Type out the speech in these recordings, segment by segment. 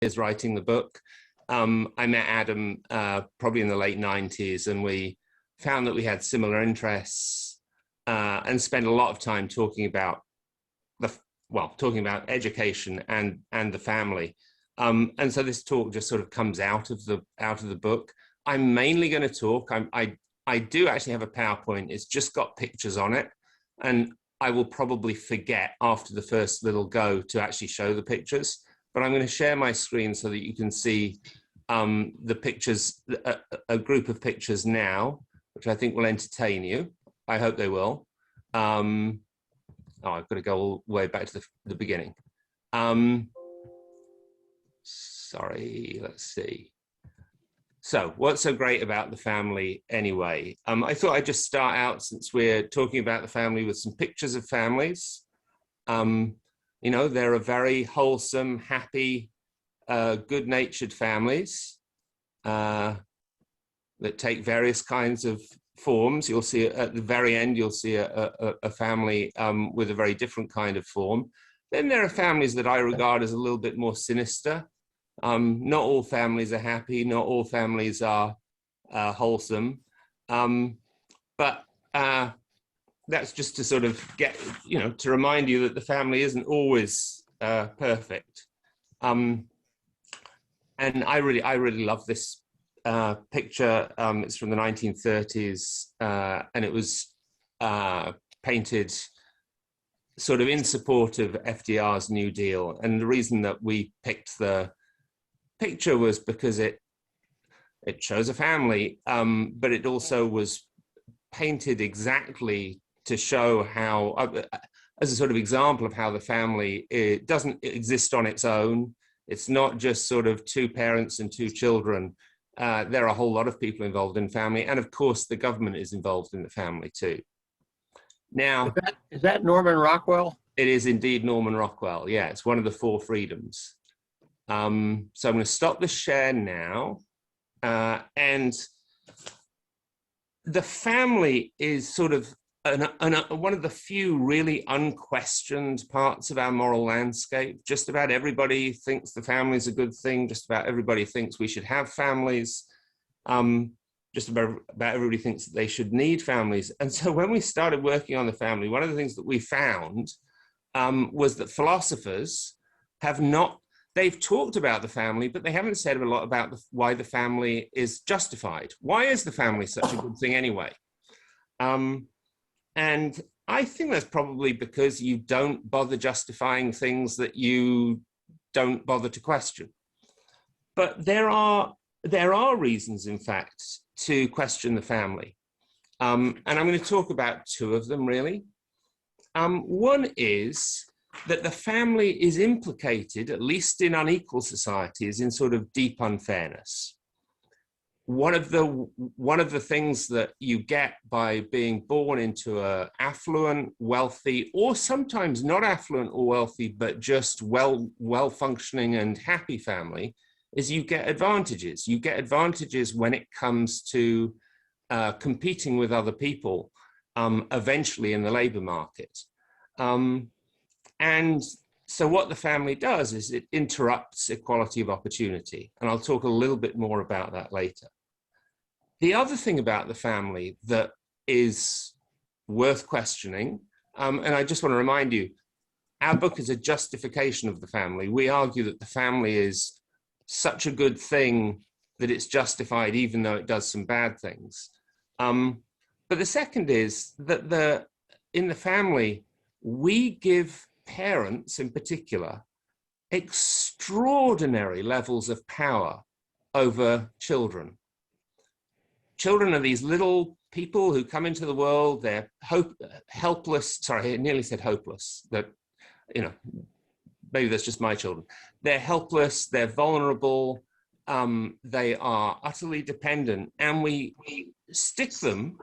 years writing the book. I met Adam probably in the late 90s, and we found that we had similar interests and spent a lot of time talking about education and the family. And so this talk just sort of comes out of the book. I'm mainly going to talk. I do actually have a PowerPoint. It's just got pictures on it, and I will probably forget after the first little go to actually show the pictures. But I'm going to share my screen so that you can see the pictures, a group of pictures now, which I think will entertain you. I hope they will. I've got to go all the way back to the beginning. Sorry, let's see. So what's so great about the family anyway? I thought I'd just start out, since we're talking about the family, with some pictures of families. You know, there are very wholesome, happy, good-natured families that take various kinds of forms. You'll see at the very end, you'll see a family with a very different kind of form. Then there are families that I regard as a little bit more sinister. Not all families are happy, not all families are wholesome. But that's just to sort of get, to remind you that the family isn't always perfect. And I really love this picture. It's from the 1930s, and it was painted sort of in support of FDR's New Deal. And the reason that we picked the picture was because it shows a family, but it also was painted exactly to show how, as a sort of example of how the family, it doesn't exist on its own. It's not just sort of two parents and two children. There are a whole lot of people involved in family, and of course the government is involved in the family too. Now, is that Norman Rockwell? It is indeed Norman Rockwell. Yeah, it's one of the four freedoms. So I'm going to stop the share now. And the family is sort of one of the few really unquestioned parts of our moral landscape. Just about everybody thinks the family is a good thing. Just about everybody thinks we should have families. Just about everybody thinks that they should need families. And so when we started working on the family, one of the things that we found was that philosophers they've talked about the family, but they haven't said a lot about why the family is justified. Why is the family such a good thing anyway? And I think that's probably because you don't bother justifying things that you don't bother to question. But there are reasons, in fact, to question the family. And I'm going to talk about two of them, really. One is that the family is implicated, at least in unequal societies, in sort of deep unfairness. One of the things that you get by being born into an affluent, wealthy, or sometimes not affluent or wealthy, but just well-functioning and happy family, is you get advantages. You get advantages when it comes to competing with other people, eventually in the labor market. And so what the family does is it interrupts equality of opportunity. And I'll talk a little bit more about that later. The other thing about the family that is worth questioning, and I just want to remind you, our book is a justification of the family. We argue that the family is such a good thing that it's justified even though it does some bad things. But the second is that in the family, we give parents in particular extraordinary levels of power over children. Children are these little people who come into the world, they're helpless, sorry, I nearly said hopeless, that, maybe that's just my children. They're helpless, they're vulnerable, they are utterly dependent, and we stick them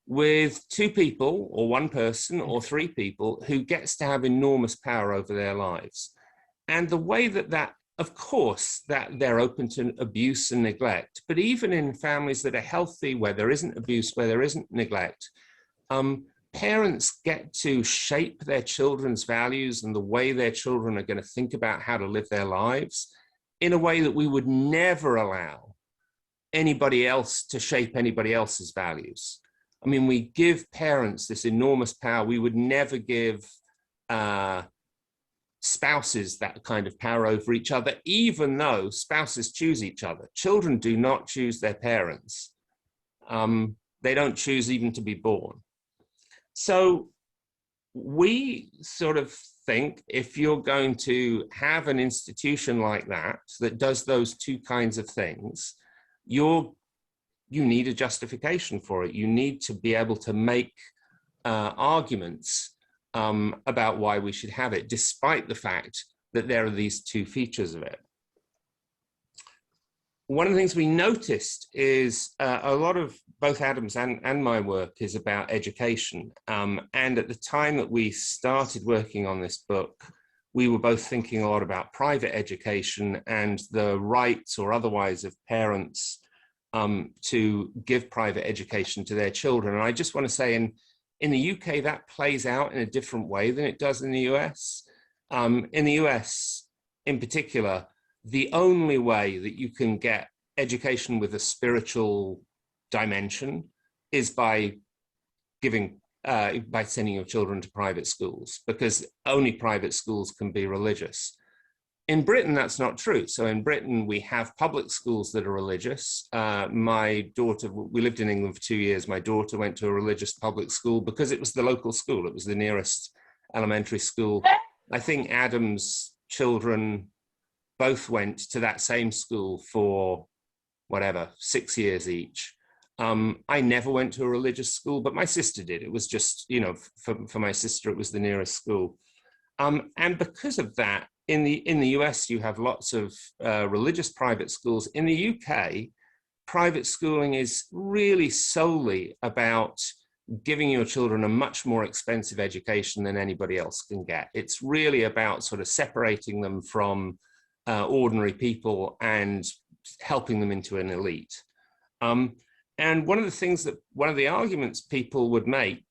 with two people or one person or three people who gets to have enormous power over their lives. And the way that of course, that they're open to abuse and neglect, but even in families that are healthy, where there isn't abuse, where there isn't neglect, parents get to shape their children's values and the way their children are going to think about how to live their lives. in a way that we would never allow anybody else to shape anybody else's values. I mean, we give parents this enormous power. We would never give spouses that kind of power over each other, even though spouses choose each other. Children do not choose their parents. They don't choose even to be born. So we sort of think if you're going to have an institution like that, that does those two kinds of things, you need a justification for it. You need to be able to make arguments about why we should have it, despite the fact that there are these two features of it. One of the things we noticed is a lot of both Adam's and my work is about education. And at the time that we started working on this book, we were both thinking a lot about private education and the rights or otherwise of parents to give private education to their children. And I just want to say in the UK, that plays out in a different way than it does in the US. In the US, in particular, the only way that you can get education with a spiritual dimension is by sending your children to private schools, because only private schools can be religious. In Britain, that's not true. So in Britain, we have public schools that are religious. My daughter, we lived in England for 2 years. My daughter went to a religious public school because it was the local school. It was the nearest elementary school. I think Adam's children both went to that same school for 6 years each. I never went to a religious school, but my sister did. It was just, for my sister, it was the nearest school. And because of that, in the US, you have lots of religious private schools. In the UK, private schooling is really solely about giving your children a much more expensive education than anybody else can get. It's really about sort of separating them from ordinary people and helping them into an elite. And one of the arguments people would make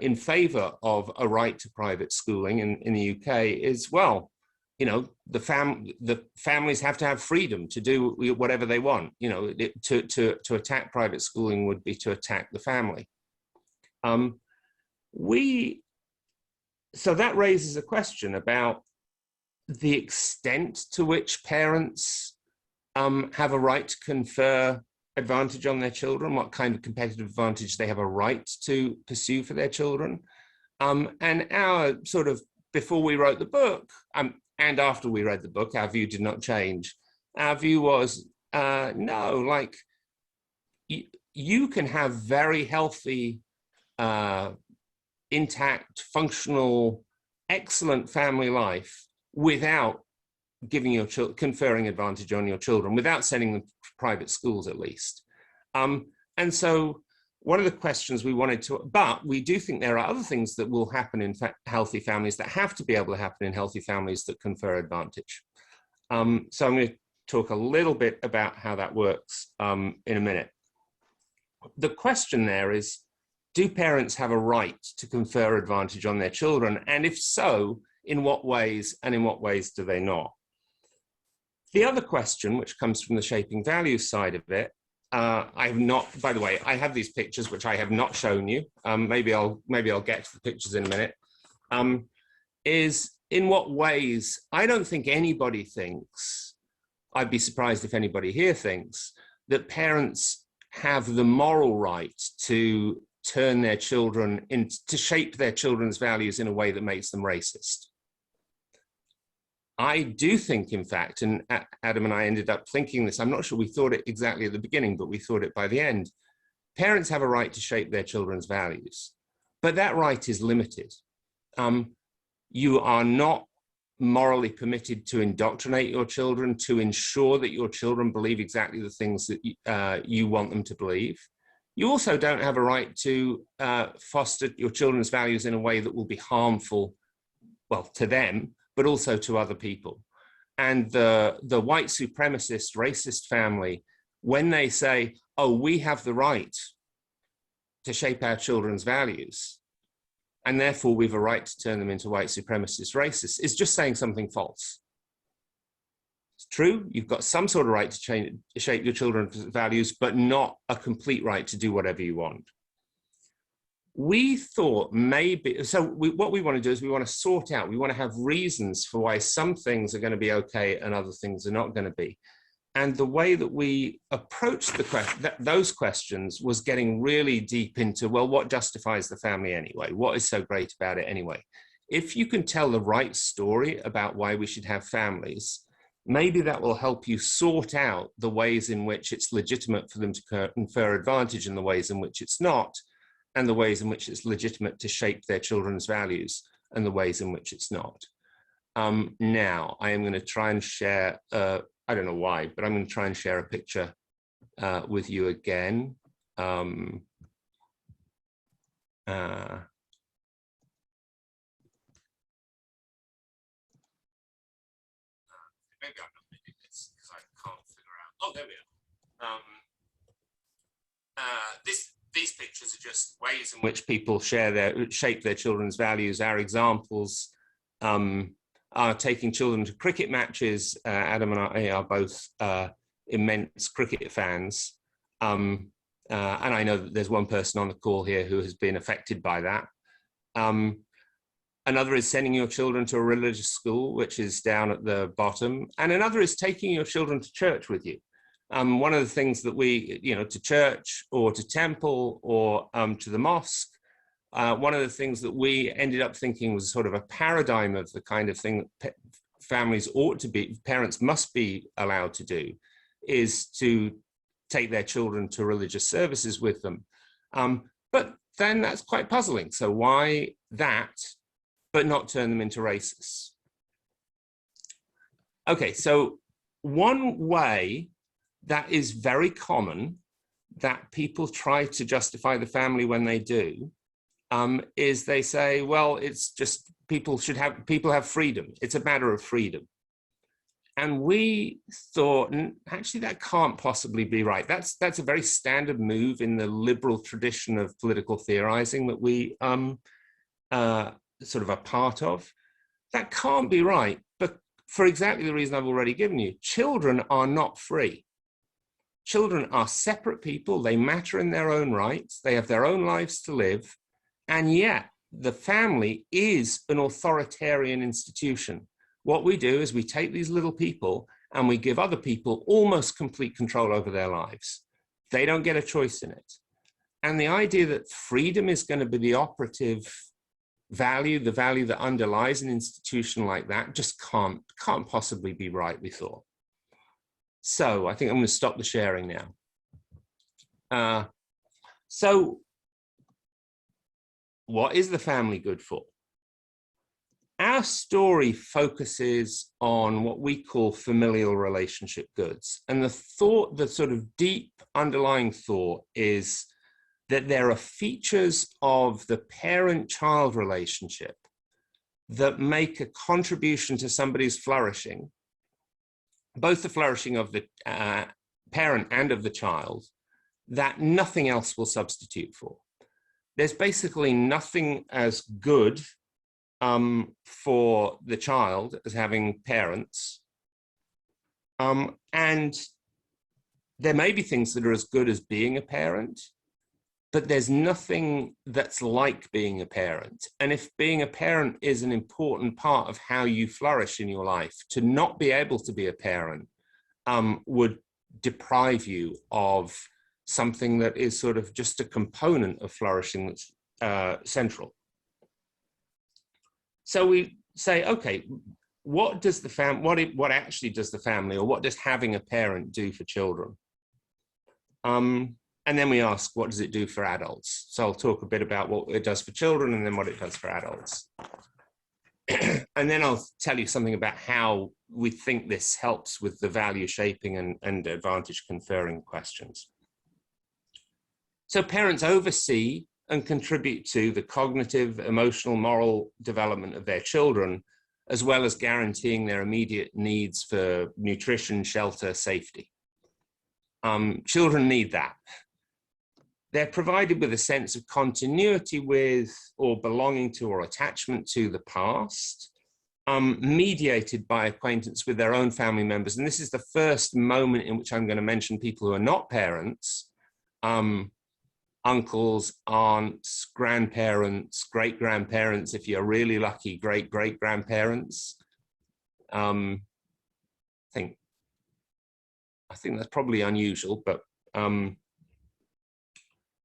in favor of a right to private schooling in the UK is, well, the families have to have freedom to do whatever they want. To attack private schooling would be to attack the family. So that raises a question about the extent to which parents have a right to confer advantage on their children, what kind of competitive advantage they have a right to pursue for their children. And our sort of, before we wrote the book, and after we read the book, our view did not change. Our view was, no, like you can have very healthy, intact, functional, excellent family life without giving your conferring advantage on your children, without sending them to private schools at least. And so one of the questions we wanted to, but we do think there are other things that will happen in healthy families that have to be able to happen in healthy families that confer advantage. So I'm going to talk a little bit about how that works in a minute. The question there is, do parents have a right to confer advantage on their children? And if so, in what ways, and in what ways do they not? The other question, which comes from the shaping values side of it, I have not, by the way, I have these pictures which I have not shown you. Maybe I'll get to the pictures in a minute. Is in what ways, I don't think anybody thinks, I'd be surprised if anybody here thinks, that parents have the moral right to turn their children to shape their children's values in a way that makes them racist. I do think, in fact, and Adam and I ended up thinking this, I'm not sure we thought it exactly at the beginning, but we thought it by the end. Parents have a right to shape their children's values, but that right is limited. You are not morally permitted to indoctrinate your children, to ensure that your children believe exactly the things that you want them to believe. You also don't have a right to foster your children's values in a way that will be harmful, well, to them, but also to other people. And the white supremacist, racist family, when they say, oh, we have the right to shape our children's values, and therefore we've a right to turn them into white supremacist racists, is just saying something false. It's true, you've got some sort of right to shape your children's values, but not a complete right to do whatever you want. We thought maybe, so what we want to do is we want to sort out, we want to have reasons for why some things are going to be okay and other things are not going to be. And the way that we approached those questions was getting really deep into, well, what justifies the family anyway? What is so great about it anyway? If you can tell the right story about why we should have families, maybe that will help you sort out the ways in which it's legitimate for them to confer advantage and the ways in which it's not, and the ways in which it's legitimate to shape their children's values and the ways in which it's not. Now, I am going to try and share, I don't know why, but I'm going to try and share a picture with you again. Maybe I'm not making this because I can't figure out. Oh, there we are. These pictures are just ways in which people shape their children's values. Our examples are taking children to cricket matches. Adam and I are both immense cricket fans. And I know that there's one person on the call here who has been affected by that. Another is sending your children to a religious school, which is down at the bottom. And another is taking your children to church with you. One of the things that we, to church or to temple or to the mosque, one of the things that we ended up thinking was sort of a paradigm of the kind of thing that families ought to be, parents must be allowed to do, is to take their children to religious services with them. But then that's quite puzzling. So why that, but not turn them into racists? Okay, so one way that is very common that people try to justify the family when they do is they say, well, it's just people have freedom. It's a matter of freedom. And we thought, actually, that can't possibly be right. That's a very standard move in the liberal tradition of political theorizing that we sort of are part of. That can't be right, but for exactly the reason I've already given you. Children are not free. Children are separate people. They matter in their own rights. They have their own lives to live. And yet the family is an authoritarian institution. What we do is we take these little people and we give other people almost complete control over their lives. They don't get a choice in it. And the idea that freedom is going to be the operative value, the value that underlies an institution like that, just can't possibly be right, we thought. So I think I'm going to stop the sharing now. So what is the family good for? Our story focuses on what we call familial relationship goods. And the sort of deep underlying thought is that there are features of the parent-child relationship that make a contribution to somebody's flourishing, both the flourishing of the parent and of the child, that nothing else will substitute for. There's basically nothing as good for the child as having parents. And there may be things that are as good as being a parent, but there's nothing that's like being a parent. And if being a parent is an important part of how you flourish in your life, to not be able to be a parent would deprive you of something that is sort of just a component of flourishing that's central. So we say, okay, what actually does the family, or what does having a parent do for children? And then we ask, what does it do for adults? So I'll talk a bit about what it does for children and then what it does for adults. And then I'll tell you something about how we think this helps with the value shaping and advantage conferring questions. So parents oversee and contribute to the cognitive, emotional, moral development of their children, as well as guaranteeing their immediate needs for nutrition, shelter, safety. Children need that. They're provided with a sense of continuity with, or belonging to, or attachment to the past. mediated by acquaintance with their own family members. And this is the first moment in which I'm going to mention people who are not parents, uncles, aunts, grandparents, great-grandparents, if you're really lucky, great-great-grandparents. I think that's probably unusual, but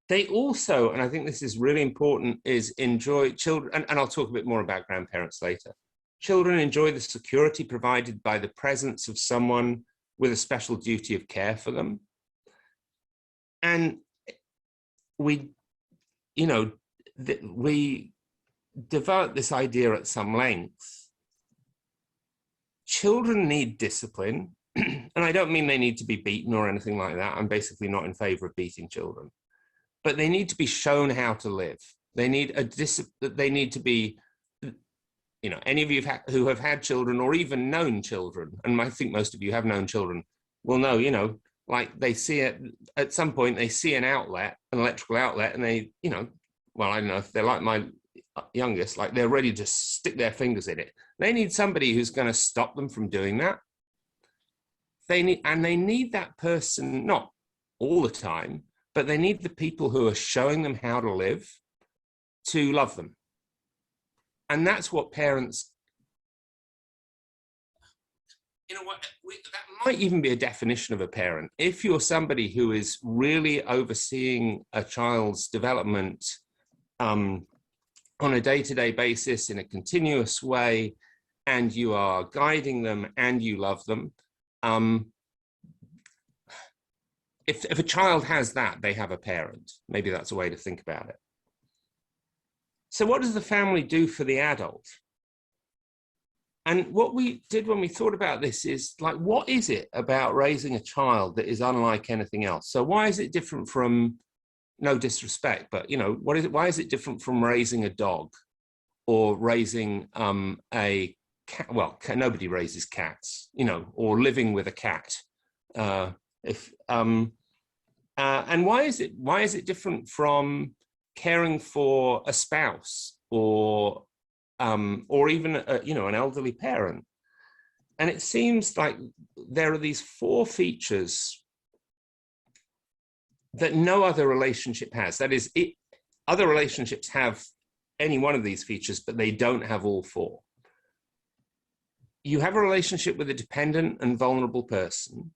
they also, and I think this is really important, is enjoy children, and I'll talk a bit more about grandparents later. Children enjoy the security provided by the presence of someone with a special duty of care for them. And we developed this idea at some length. Children need discipline, and I don't mean they need to be beaten or anything like that. I'm basically not in favor of beating children, but they need to be shown how to live. They need they need to be, any of you who have had children or even known children, and I think most of you have known children, will know, like they see it at some point, they see an outlet, an electrical outlet, and they, well, I don't know if they're like my youngest, like they're ready to stick their fingers in it. They need somebody who's going to stop them from doing that. They need that person, not all the time, but they need the people who are showing them how to live to love them. And that's what parents, that might even be a definition of a parent. If you're somebody who is really overseeing a child's development on a day-to-day basis in a continuous way, and you are guiding them and you love them, if a child has that, they have a parent. Maybe that's a way to think about it. So what does the family do for the adult? And what we did when we thought about this is, like, what is it about raising a child that is unlike anything else? So why is it different from, no disrespect, but, what is it? Why is it different from raising a dog or raising a cat? Well, nobody raises cats, or living with a cat. And why is it different from caring for a spouse or even an elderly parent? And it seems like there are these 4 features that no other relationship has. That is, other relationships have any one of these features, but they don't have all 4. You have a relationship with a dependent and vulnerable person.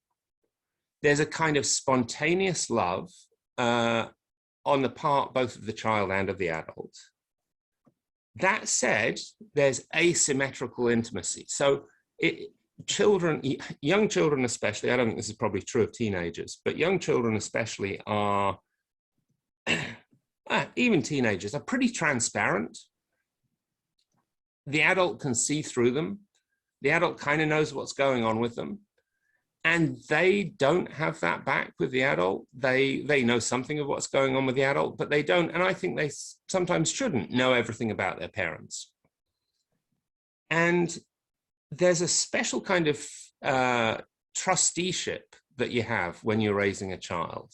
There's a kind of spontaneous love on the part both of the child and of the adult. That said, there's asymmetrical intimacy. So young children especially, I don't think this is probably true of teenagers, but young children especially are, even teenagers, are pretty transparent. The adult can see through them. The adult kind of knows what's going on with them. And they don't have that back with the adult. They know something of what's going on with the adult, but they don't. And I think they sometimes shouldn't know everything about their parents. And there's a special kind of trusteeship that you have when you're raising a child,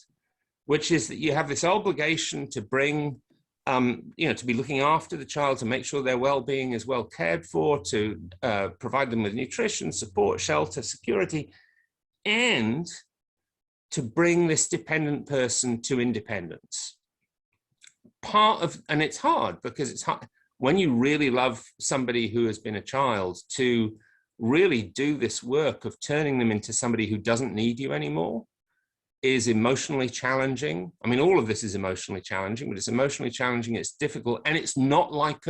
which is that you have this obligation to bring, to be looking after the child, to make sure their well-being is well cared for, to provide them with nutrition, support, shelter, security, and to bring this dependent person to independence. And it's hard because it's hard when you really love somebody who has been a child to really do this work of turning them into somebody who doesn't need you anymore is emotionally challenging. I mean, all of this is emotionally challenging, but it's emotionally challenging, it's difficult, and it's not like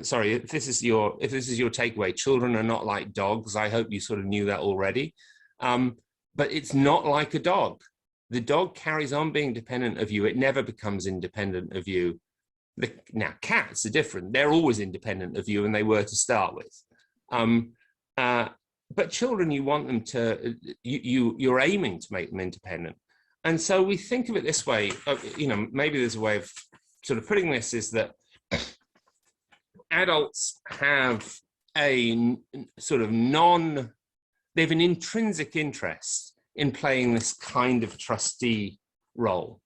sorry, if this is your takeaway, children are not like dogs. I hope you sort of knew that already. But it's not like a dog. The dog carries on being dependent of you. It never becomes independent of you. Now, cats are different. They're always independent of you, and they were to start with. But children, you want them to, you're aiming to make them independent. And so we think of it this way, maybe there's a way of sort of putting this, is that adults have a sort of they have an intrinsic interest in playing this kind of trustee role.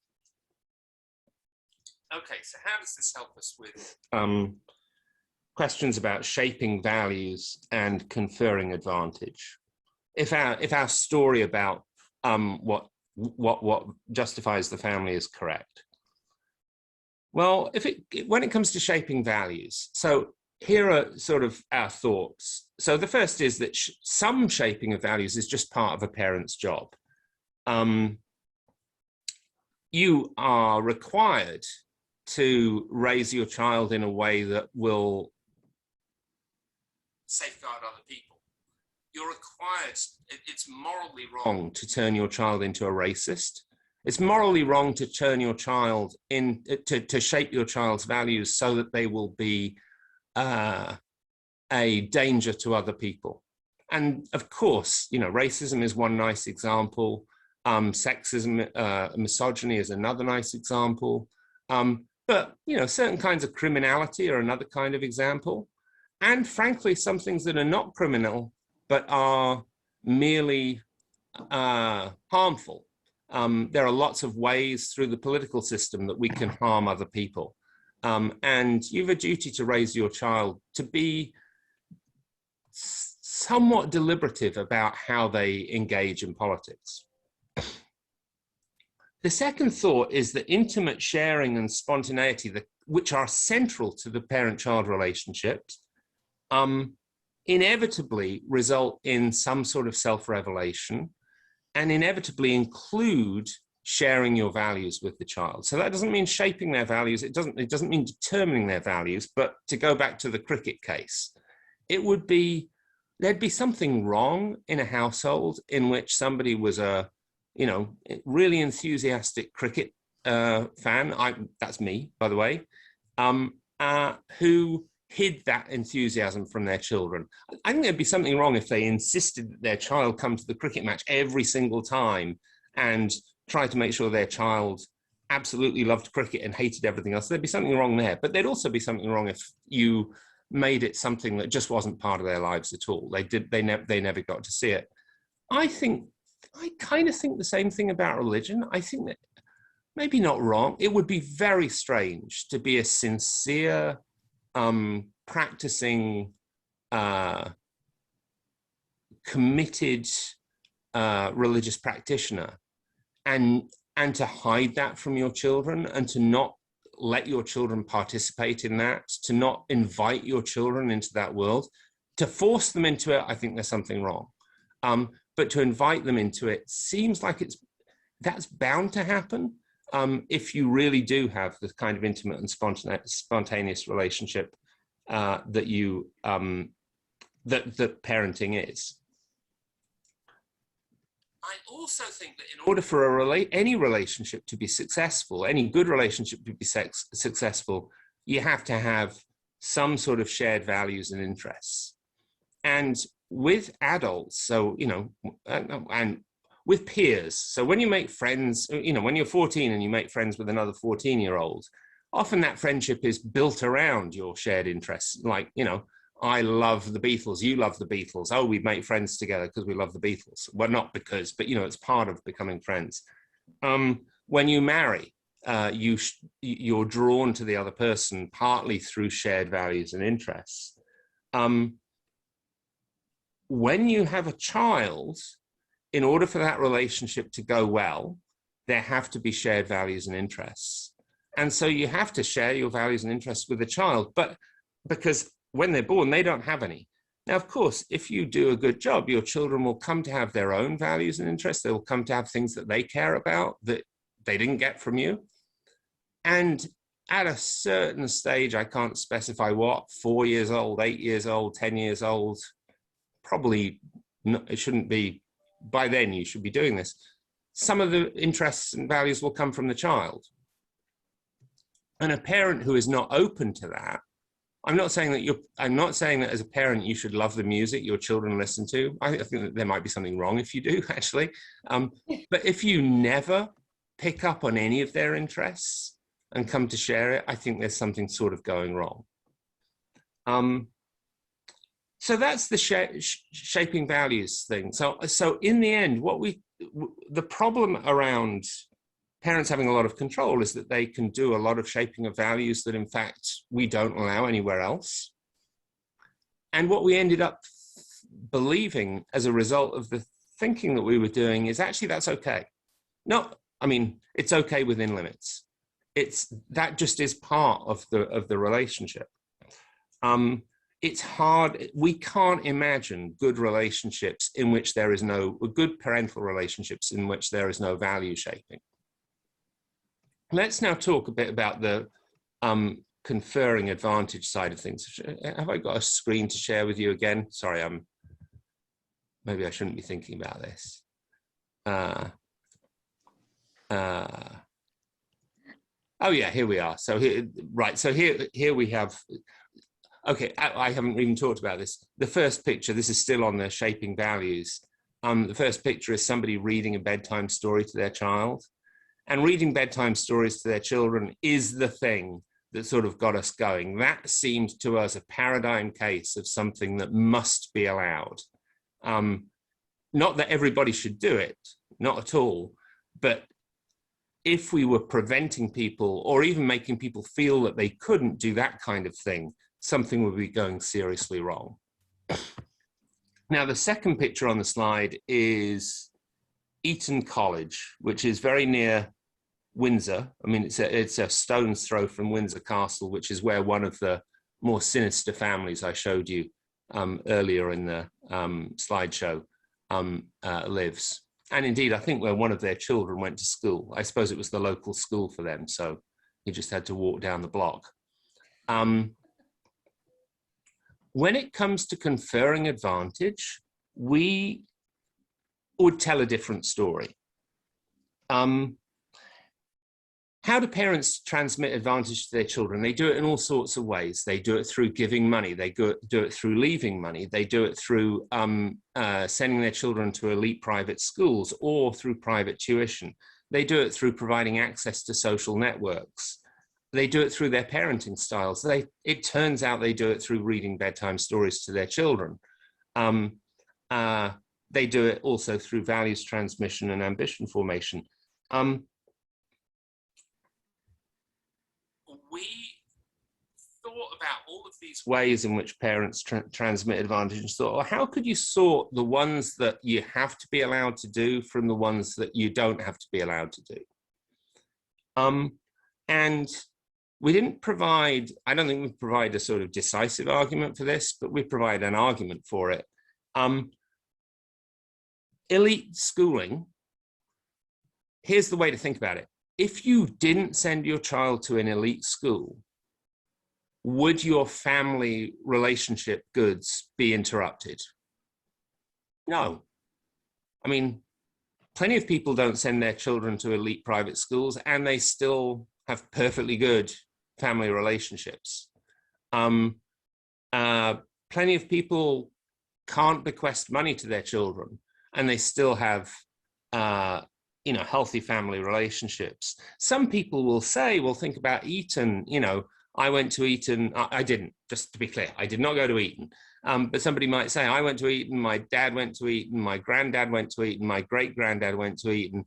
Okay, so how does this help us with questions about shaping values and conferring advantage. If our story about what justifies the family is correct. Well, when it comes to shaping values, so here are sort of our thoughts. So the first is that some shaping of values is just part of a parent's job. You are required to raise your child in a way that will safeguard other people. You're required, it's morally wrong to turn your child into a racist. It's morally wrong to turn your child to shape your child's values so that they will be a danger to other people. And of course, racism is one nice example. Sexism, misogyny is another nice example. But, certain kinds of criminality are another kind of example. And frankly, some things that are not criminal, but are merely harmful. There are lots of ways through the political system that we can harm other people. And you have a duty to raise your child to be somewhat deliberative about how they engage in politics. The second thought is that intimate sharing and spontaneity, which are central to the parent-child relationships, inevitably result in some sort of self-revelation and inevitably include sharing your values with the child. So that doesn't mean shaping their values. It doesn't mean determining their values, but to go back to the cricket case, there'd be something wrong in a household in which somebody was a really enthusiastic cricket fan. That's me, by the way, who hid that enthusiasm from their children. I think there'd be something wrong if they insisted that their child come to the cricket match every single time and tried to make sure their child absolutely loved cricket and hated everything else. There'd be something wrong there. But there'd also be something wrong if you made it something that just wasn't part of their lives at all. They never got to see it. I kind of think the same thing about religion. I think that maybe not wrong. It would be very strange to be a sincere, practicing, committed religious practitioner and to hide that from your children and to not let your children participate in that, to not invite your children into that world, to force them into it. I think there's something wrong. But to invite them into it seems like that's bound to happen if you really do have the kind of intimate and spontaneous relationship that parenting is. I also think that in order for any relationship to be successful, any good relationship to be successful, you have to have some sort of shared values and interests. And with adults, so, and with peers. So when you make friends, when you're 14 and you make friends with another 14-year-old, often that friendship is built around your shared interests. Like, I love the Beatles, you love the Beatles. Oh, we make friends together because we love the Beatles. Well, not because, but, it's part of becoming friends. When you marry, you're drawn to the other person partly through shared values and interests. When you have a child, in order for that relationship to go well, there have to be shared values and interests. And so you have to share your values and interests with the child, but because when they're born, they don't have any. Now, of course, if you do a good job, your children will come to have their own values and interests. They will come to have things that they care about that they didn't get from you. And at a certain stage, I can't specify what, 4 years old, 8 years old, 10 years old, probably not, it shouldn't be, by then you should be doing this. Some of the interests and values will come from the child. And a parent who is not open to that, I'm not saying that as a parent you should love the music your children listen to. I think that there might be something wrong if you do, actually. But if you never pick up on any of their interests and come to share it, I think there's something sort of going wrong. So that's the shaping values thing. So in the end, the problem around parents having a lot of control is that they can do a lot of shaping of values that in fact we don't allow anywhere else. And what we ended up believing as a result of the thinking that we were doing is actually that's okay. I mean, it's okay within limits. That just is part of the relationship. It's hard. We can't imagine good relationships in which there is good parental relationships in which there is no value shaping. Let's now talk a bit about the conferring advantage side of things. Have I got a screen to share with you again? Sorry, maybe I shouldn't be thinking about this. Oh yeah, here we are. So here we have. Okay, I haven't even talked about this. The first picture, this is still on the shaping values. The first picture is somebody reading a bedtime story to their child. And reading bedtime stories to their children is the thing that sort of got us going. That seemed to us a paradigm case of something that must be allowed. Not that everybody should do it, not at all, but if we were preventing people or even making people feel that they couldn't do that kind of thing, something would be going seriously wrong. Now, the second picture on the slide is Eton College, which is very near Windsor. I mean, it's a stone's throw from Windsor Castle, which is where one of the more sinister families I showed you earlier in the slideshow lives. And indeed, I think where one of their children went to school. I suppose it was the local school for them, so he just had to walk down the block. When it comes to conferring advantage, we would tell a different story. How do parents transmit advantage to their children? They do it in all sorts of ways. They do it through giving money. They do it through leaving money. They do it through sending their children to elite private schools or through private tuition. They do it through providing access to social networks. They do it through their parenting styles. It turns out they do it through reading bedtime stories to their children. They do it also through values transmission and ambition formation. We thought about all of these ways in which parents transmit advantage and thought, well, how could you sort the ones that you have to be allowed to do from the ones that you don't have to be allowed to do? And we didn't provide, I don't think we provide a sort of decisive argument for this, but we provide an argument for it. Elite schooling, here's the way to think about it. If you didn't send your child to an elite school, would your family relationship goods be interrupted? No. I mean, plenty of people don't send their children to elite private schools and they still have perfectly good family relationships. Plenty of people can't bequest money to their children and they still have healthy family relationships. Some people will say, well, think about Eton. I went to Eton. I didn't, just to be clear, I did not go to Eton. But somebody might say, I went to Eton, my dad went to Eton, my granddad went to Eton, my great-granddad went to Eton.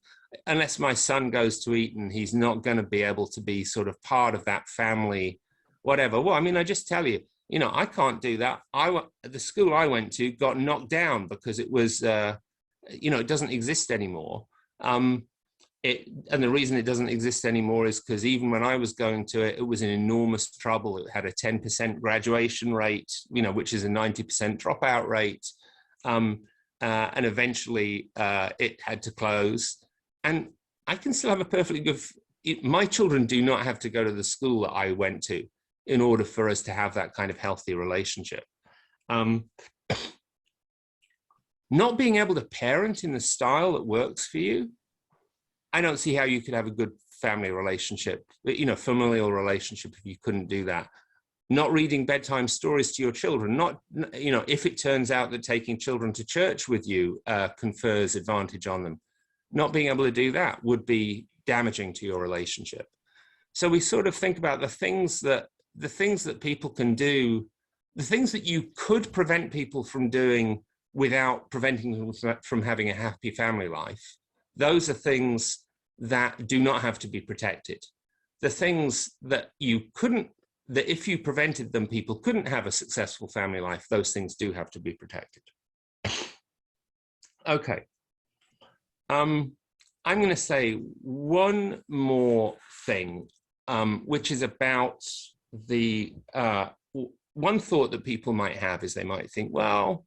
Unless my son goes to Eton, he's not going to be able to be sort of part of that family, whatever. Well, I mean, I just tell you, I can't do that. The school I went to got knocked down because it was, it doesn't exist anymore. And the reason it doesn't exist anymore is because even when I was going to it, it was in enormous trouble. It had a 10% graduation rate, which is a 90% dropout rate. And eventually it had to close. And I can still have a perfectly good, my children do not have to go to the school that I went to in order for us to have that kind of healthy relationship. Not being able to parent in the style that works for you, I don't see how you could have a good family relationship, familial relationship if you couldn't do that. Not reading bedtime stories to your children, if it turns out that taking children to church with you confers advantage on them, not being able to do that would be damaging to your relationship. So we sort of think about the things that people can do, the things that you could prevent people from doing without preventing them from having a happy family life. Those are things that do not have to be protected. The things that you couldn't that if you prevented them, people couldn't have a successful family life. Those things do have to be protected. Okay. I'm going to say one more thing, which is about the one thought that people might have is they might think, well,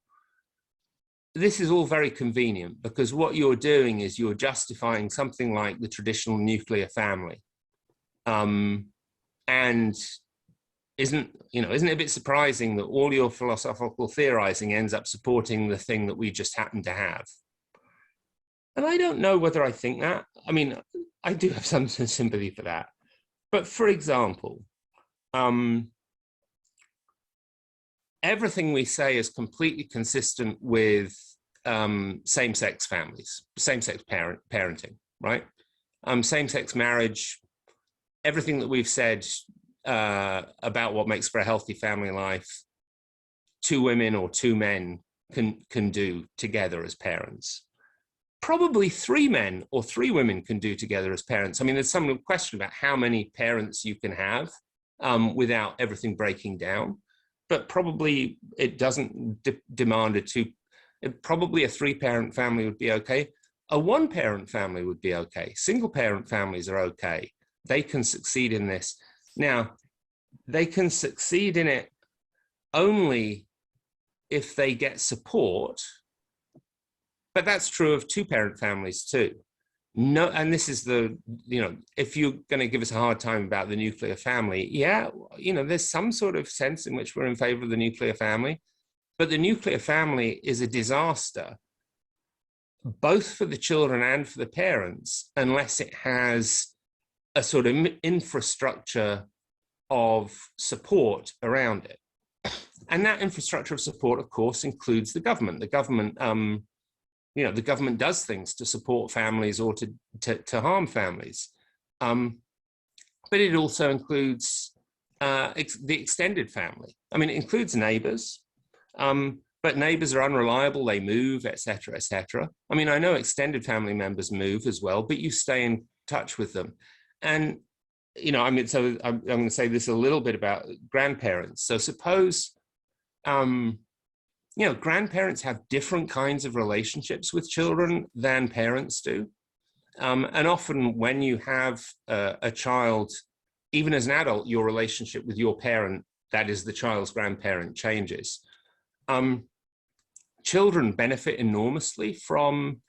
this is all very convenient because what you're doing is you're justifying something like the traditional nuclear family. And isn't it a bit surprising that all your philosophical theorizing ends up supporting the thing that we just happen to have? And I don't know whether I think that. I mean, I do have some sympathy for that. But for example, everything we say is completely consistent with same-sex families, same-sex parenting, right? Same-sex marriage, everything that we've said about what makes for a healthy family life, 2 women or 2 men can do together as parents. Probably 3 men or 3 women can do together as parents. I mean, there's some question about how many parents you can have without everything breaking down, but probably it doesn't demand probably a 3-parent family would be okay. A 1-parent family would be okay. Single-parent families are okay. They can succeed in this. Now, they can succeed in it only if they get support, but that's true of 2-parent families too. No, and this is if you're going to give us a hard time about the nuclear family, yeah, there's some sort of sense in which we're in favor of the nuclear family, but the nuclear family is a disaster, both for the children and for the parents, unless it has a sort of infrastructure of support around it. And that infrastructure of support, of course, includes the government. The government, the government does things to support families or to harm families. But it also includes the extended family. I mean, it includes neighbors, but neighbors are unreliable, they move, et cetera, et cetera. I mean, I know extended family members move as well, but you stay in touch with them. And, so I'm going to say this a little bit about grandparents. So suppose, grandparents have different kinds of relationships with children than parents do. And often when you have a child, even as an adult, your relationship with your parent, that is the child's grandparent, changes. Children benefit enormously from,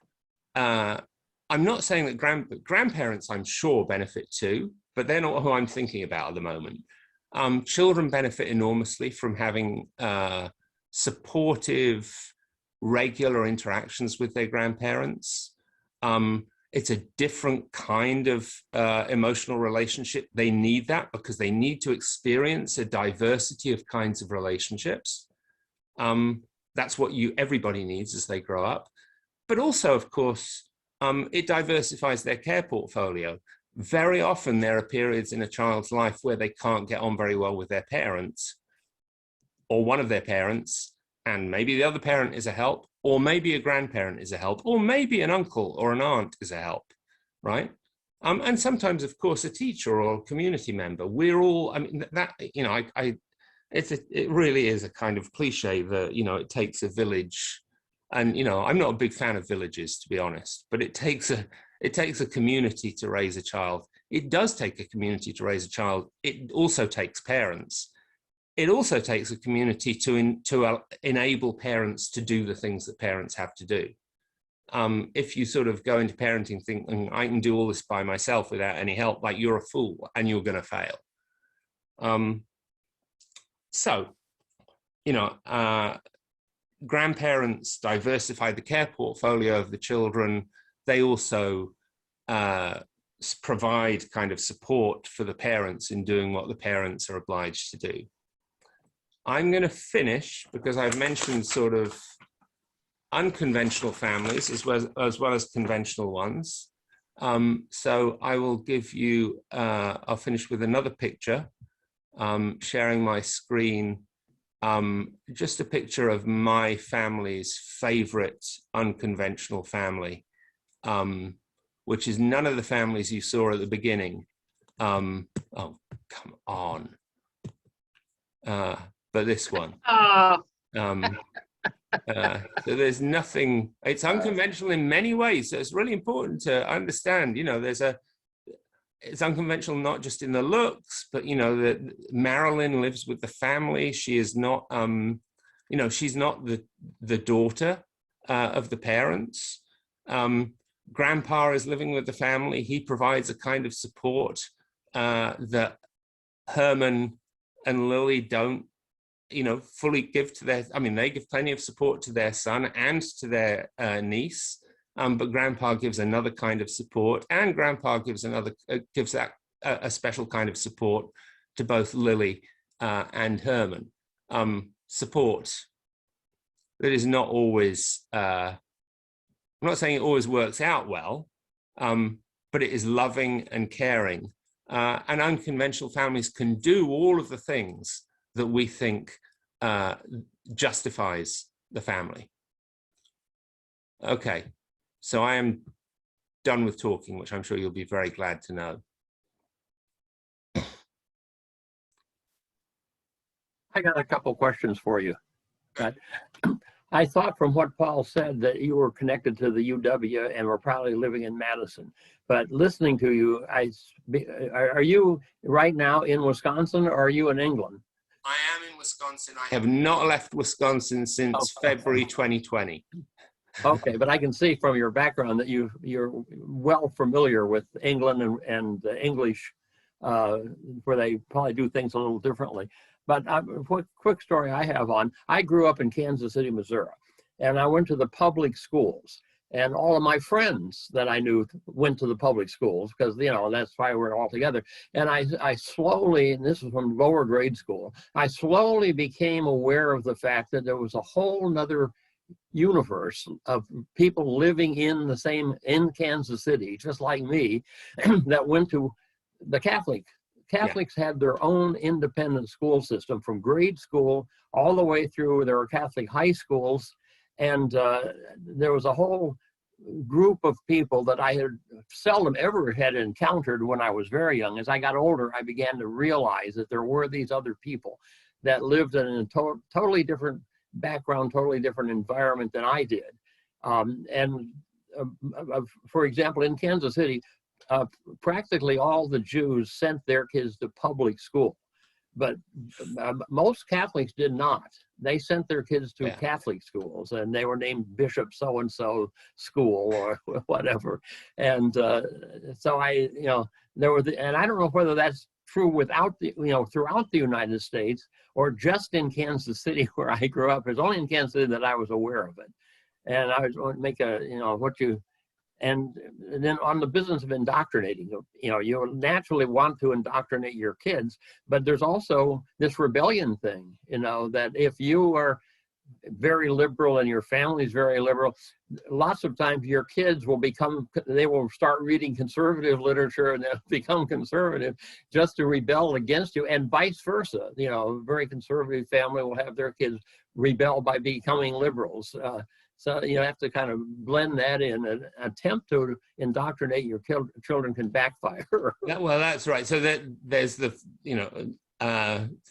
I'm not saying that grandparents, I'm sure, benefit too, but they're not who I'm thinking about at the moment. Children benefit enormously from having supportive, regular interactions with their grandparents. It's a different kind of emotional relationship. They need that because they need to experience a diversity of kinds of relationships. That's what everybody needs as they grow up. But also, of course, it diversifies their care portfolio. Very often there are periods in a child's life where they can't get on very well with their parents or one of their parents, and maybe the other parent is a help, or maybe a grandparent is a help, or maybe an uncle or an aunt is a help, right? And sometimes, of course, a teacher or a community member. We're all, I mean, that, it really is a kind of cliche that, it takes a village. And, I'm not a big fan of villages, to be honest, but it takes a community to raise a child. It does take a community to raise a child. It also takes parents. It also takes a community to enable parents to do the things that parents have to do. If you sort of go into parenting thinking, I can do all this by myself without any help, like you're a fool and you're going to fail. Grandparents diversify the care portfolio of the children. They also provide kind of support for the parents in doing what the parents are obliged to do. I'm going to finish because I've mentioned sort of unconventional families as well as conventional ones. So I will give you, I'll finish with another picture, sharing my screen. Just a picture of my family's favorite unconventional family, which is none of the families you saw at the beginning. Oh, come on. but this one. Ah, Um, so there's nothing, it's unconventional in many ways. So it's really important to understand, you know, it's unconventional not just in the looks, but, you know, that Marilyn lives with the family. She is not, you know, she's not the daughter of the parents. Grandpa is living with the family. He provides a kind of support that Herman and Lily don't, you know, fully give to their, I mean, they give plenty of support to their son and to their niece, but Grandpa gives another kind of support, and Grandpa gives gives that a special kind of support to both Lily and Herman. Support that is not always, I'm not saying it always works out well, but it is loving and caring. And unconventional families can do all of the things that we think justifies the family. Okay, so I am done with talking, which I'm sure you'll be very glad to know. I got a couple questions for you. But I thought from what Paul said that you were connected to the UW and were probably living in Madison. But listening to you, are you right now in Wisconsin, or are you in England? I am in Wisconsin. I have not left Wisconsin since February 2020. Okay, but I can see from your background that you're well familiar with England and the English, where they probably do things a little differently. But quick story I have on, I grew up in Kansas City, Missouri, and I went to the public schools. And all of my friends that I knew went to the public schools because, you know, that's why we're all together. And I slowly, and this was from lower grade school, I slowly became aware of the fact that there was a whole nother universe of people living in Kansas City, just like me, that went to the Catholics had their own independent school system from grade school all the way through. There were Catholic high schools, and there was a whole group of people that I had seldom ever had encountered when I was very young. As I got older, I began to realize that there were these other people that lived in a totally different background, totally different environment than I did. For example, in Kansas City, practically all the Jews sent their kids to public school, but most Catholics did not. They sent their kids to Catholic schools, and they were named Bishop so-and-so school or whatever. And so there were, and I don't know whether that's true throughout the United States or just in Kansas City where I grew up. It's only in Kansas City that I was aware of it. And I was going to make and then on the business of indoctrinating, you naturally want to indoctrinate your kids, but there's also this rebellion thing, that if you are very liberal and your family's very liberal, lots of times your kids they will start reading conservative literature and they'll become conservative just to rebel against you, and vice versa. A very conservative family will have their kids rebel by becoming liberals. So you have to kind of blend that in. An attempt to indoctrinate your children can backfire. Well, that's right. So there's the,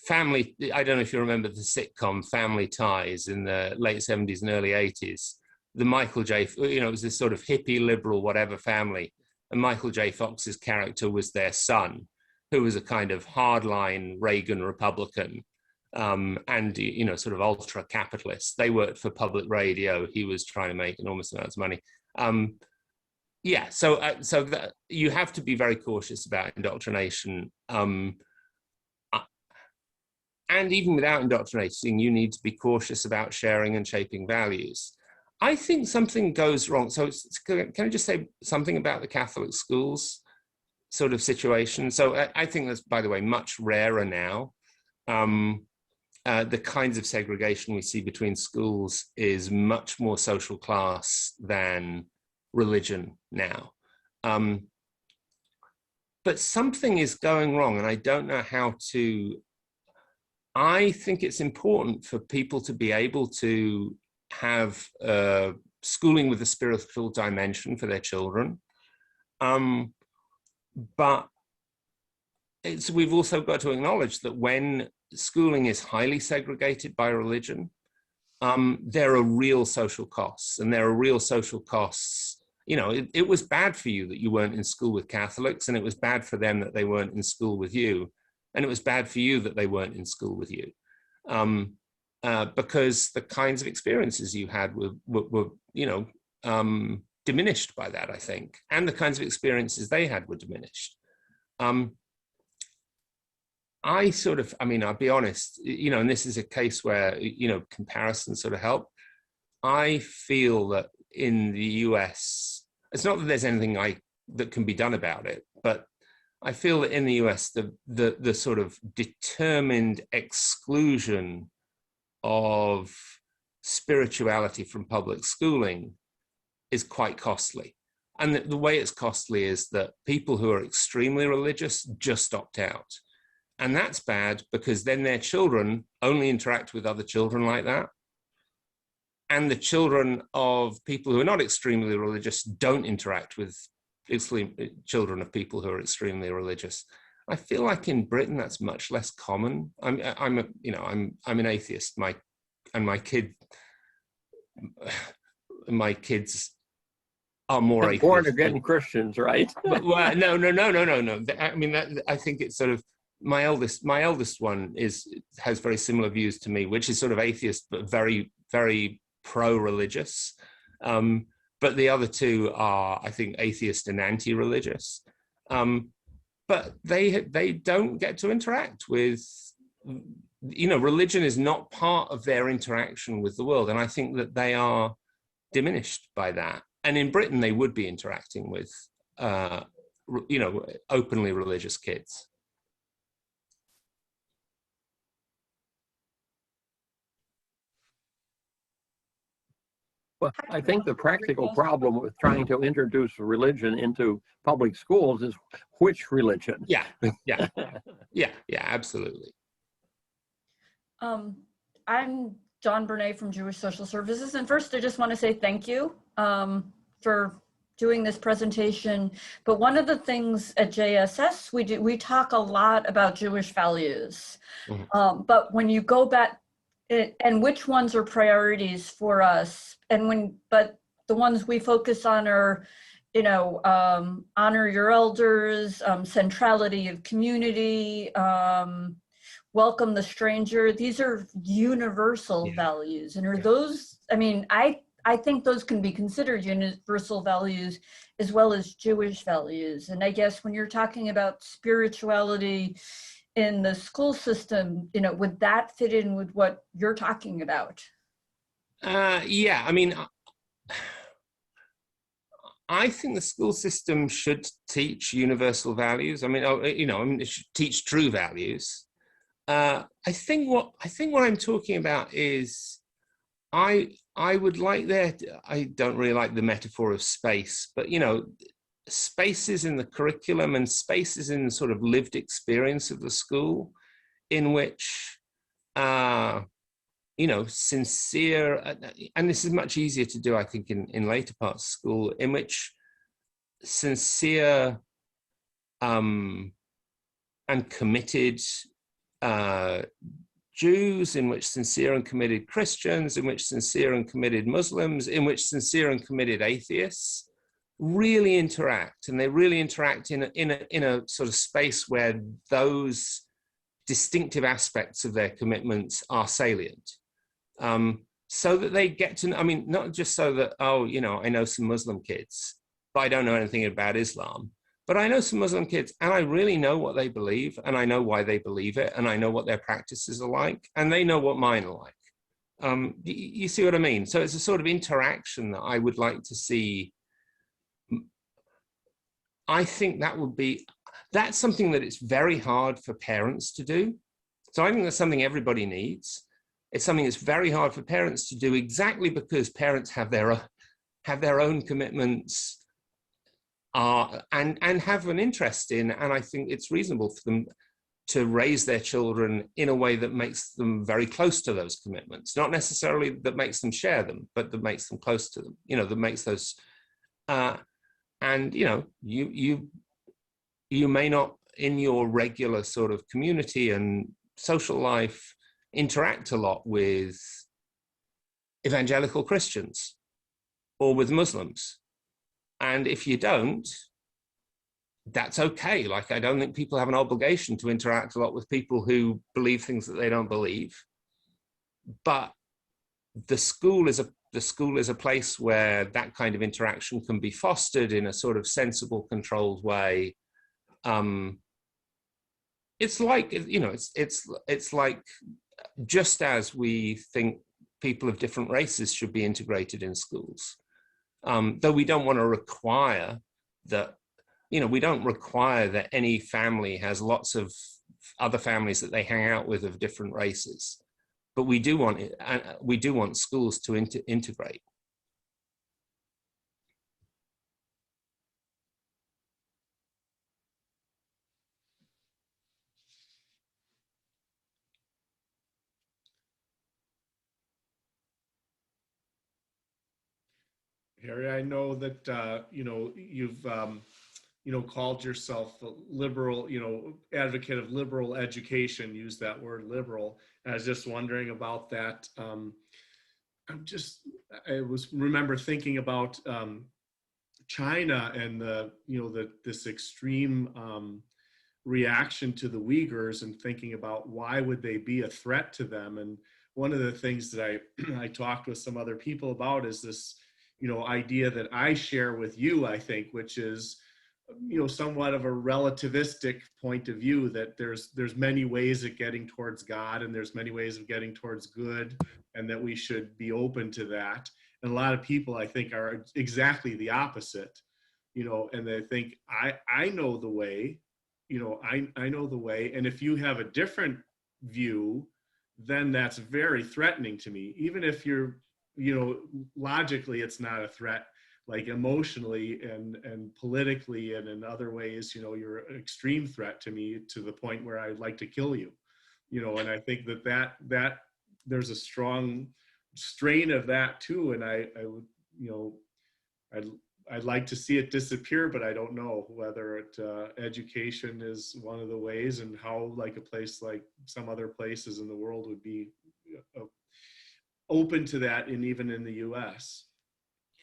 family, I don't know if you remember the sitcom Family Ties in the late 70s and early 80s. The Michael J., it was this sort of hippie, liberal, whatever family. And Michael J. Fox's character was their son, who was a kind of hardline Reagan Republican. And sort of ultra capitalist. They worked for public radio. He was trying to make enormous amounts of money. So that you have to be very cautious about indoctrination. And even without indoctrinating, you need to be cautious about sharing and shaping values. I think something goes wrong. So can I just say something about the Catholic schools sort of situation? So I think that's, by the way, much rarer now. The kinds of segregation we see between schools is much more social class than religion now. But something is going wrong, and I don't know how to. I think it's important for people to be able to have schooling with a spiritual dimension for their children. But we've also got to acknowledge that when schooling is highly segregated by religion, there are real social costs, and there are real social costs. You know, it was bad for you that you weren't in school with Catholics, and it was bad for them that they weren't in school with you, and it was bad for you that they weren't in school with you, because the kinds of experiences you had were you know, diminished by that, I think, and the kinds of experiences they had were diminished. I mean, I'll be honest, you know, and this is a case where, you know, comparisons sort of help. I feel that in the US, it's not that there's anything that can be done about it, but I feel that in the US, the sort of determined exclusion of spirituality from public schooling is quite costly. And the way it's costly is that people who are extremely religious just opt out. And that's bad, because then their children only interact with other children like that. And the children of people who are not extremely religious don't interact with children of people who are extremely religious. I feel like in Britain that's much less common. I'm an atheist. My kids are more atheist. Born again Christians, right? But, well, no. I mean, I think it's sort of, my eldest one has very similar views to me, which is sort of atheist but very, very pro-religious. But the other two are, I think, atheist and anti-religious. But they don't get to interact with, you know, religion is not part of their interaction with the world, and I think that they are diminished by that. And in Britain, they would be interacting with, you know, openly religious kids. Well, I think the practical problem with trying to introduce religion into public schools is which religion? Yeah, absolutely. I'm John Bernay from Jewish Social Services. And first, I just want to say thank you for doing this presentation. But one of the things at JSS, we talk a lot about Jewish values. Mm-hmm. But when you go back, and which ones are priorities for us, but the ones we focus on are, you know, honor your elders, centrality of community, welcome the stranger. These are universal values, and are those, I mean, I think those can be considered universal values as well as Jewish values. And I guess when you're talking about spirituality in the school system, you know, would that fit in with what you're talking about? Yeah, I mean, I think the school system should teach universal values. I mean, you know, it should teach true values. I think what I'm talking about is, I would like I don't really like the metaphor of space, but, you know, spaces in the curriculum and spaces in the sort of lived experience of the school in which, you know, sincere, and this is much easier to do, I think, in later parts of school, in which sincere and committed Jews, in which sincere and committed Christians, in which sincere and committed Muslims, in which sincere and committed atheists really interact, and they really interact in a sort of space where those distinctive aspects of their commitments are salient, so that they get to, I mean, not just so that, oh, you know, I know some Muslim kids, but I don't know anything about Islam. But I know some Muslim kids, and I really know what they believe, and I know why they believe it, and I know what their practices are like, and they know what mine are like. You see what I mean? So it's a sort of interaction that I would like to see. I think that's something that it's very hard for parents to do. So I think that's something everybody needs. It's something that's very hard for parents to do, exactly because parents have their own commitments, and have an interest in, and I think it's reasonable for them to raise their children in a way that makes them very close to those commitments. Not necessarily that makes them share them, but that makes them close to them, you know, that makes those, and, you know, you may not, in your regular sort of community and social life interact a lot with evangelical Christians or with Muslims. And if you don't, that's okay. Like, I don't think people have an obligation to interact a lot with people who believe things that they don't believe. But the school is a place where that kind of interaction can be fostered in a sort of sensible, controlled way. It's like, you know, it's like, just as we think people of different races should be integrated in schools, though we don't want to require that, you know, we don't require that any family has lots of other families that they hang out with of different races. But we do want schools to integrate. Harry, I know that you know, you've you know, called yourself a liberal, you know, advocate of liberal education. Use that word, liberal. And I was just wondering about that. I remember thinking about China and the, you know, this extreme reaction to the Uyghurs, and thinking about why would they be a threat to them. And one of the things that I talked with some other people about is this, you know, idea that I share with you, I think, which is, you know, somewhat of a relativistic point of view, that there's many ways of getting towards God, and there's many ways of getting towards good, and that we should be open to that. And a lot of people, I think, are exactly the opposite, you know, and they think, I know the way, you know, I know the way. And if you have a different view, then that's very threatening to me. Even if you're, you know, logically, it's not a threat. Like emotionally and politically and in other ways, you know, you're an extreme threat to me, to the point where I'd like to kill you, you know. And I think that there's a strong strain of that too. And I would, you know, I'd like to see it disappear, but I don't know whether education is one of the ways, and how, like, a place like some other places in the world would be open to that, and even in the US.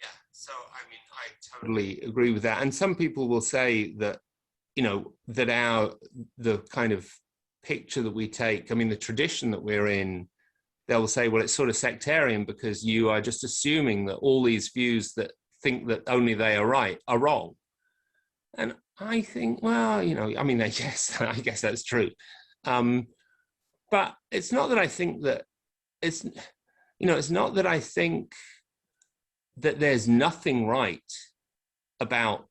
Yeah, so I mean, I totally agree with that. And some people will say that, you know, that the kind of picture that we take, I mean, the tradition that we're in, they'll say, well, it's sort of sectarian because you are just assuming that all these views that think that only they are right are wrong. And I think, well, you know, I mean, I guess that's true. But it's not that I think that it's, you know, it's not that I think that there's nothing right about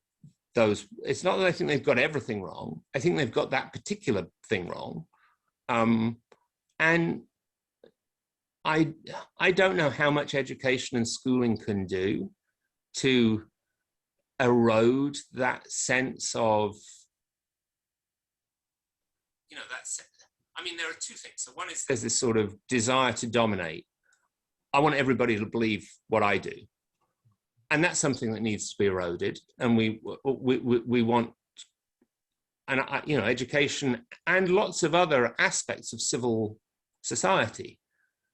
those. It's not that I think they've got everything wrong. I think they've got that particular thing wrong. And I don't know how much education and schooling can do to erode that sense of, you know, that's, I mean, there are two things. So one is there's this sort of desire to dominate. I want everybody to believe what I do. And that's something that needs to be eroded. And we want, and you know, education and lots of other aspects of civil society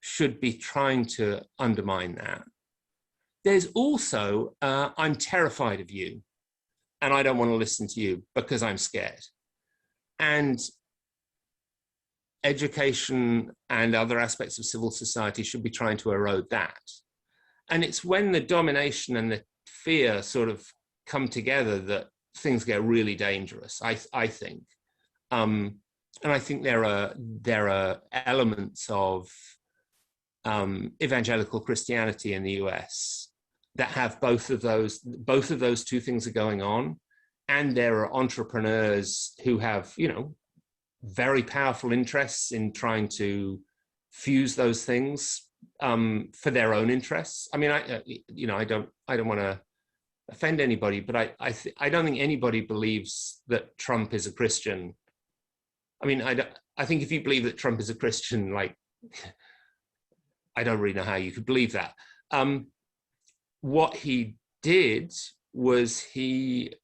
should be trying to undermine that. There's also, I'm terrified of you, and I don't want to listen to you because I'm scared. And education and other aspects of civil society should be trying to erode that. And it's when the domination and the fear sort of come together that things get really dangerous, I think. And I think there are elements of evangelical Christianity in the US that have both of those two things are going on. And there are entrepreneurs who have, you know, very powerful interests in trying to fuse those things for their own interests. I mean, I don't want to offend anybody, but I don't think anybody believes that Trump is a Christian. I mean, I think if you believe that Trump is a Christian, like, I don't really know how you could believe that. What he did was he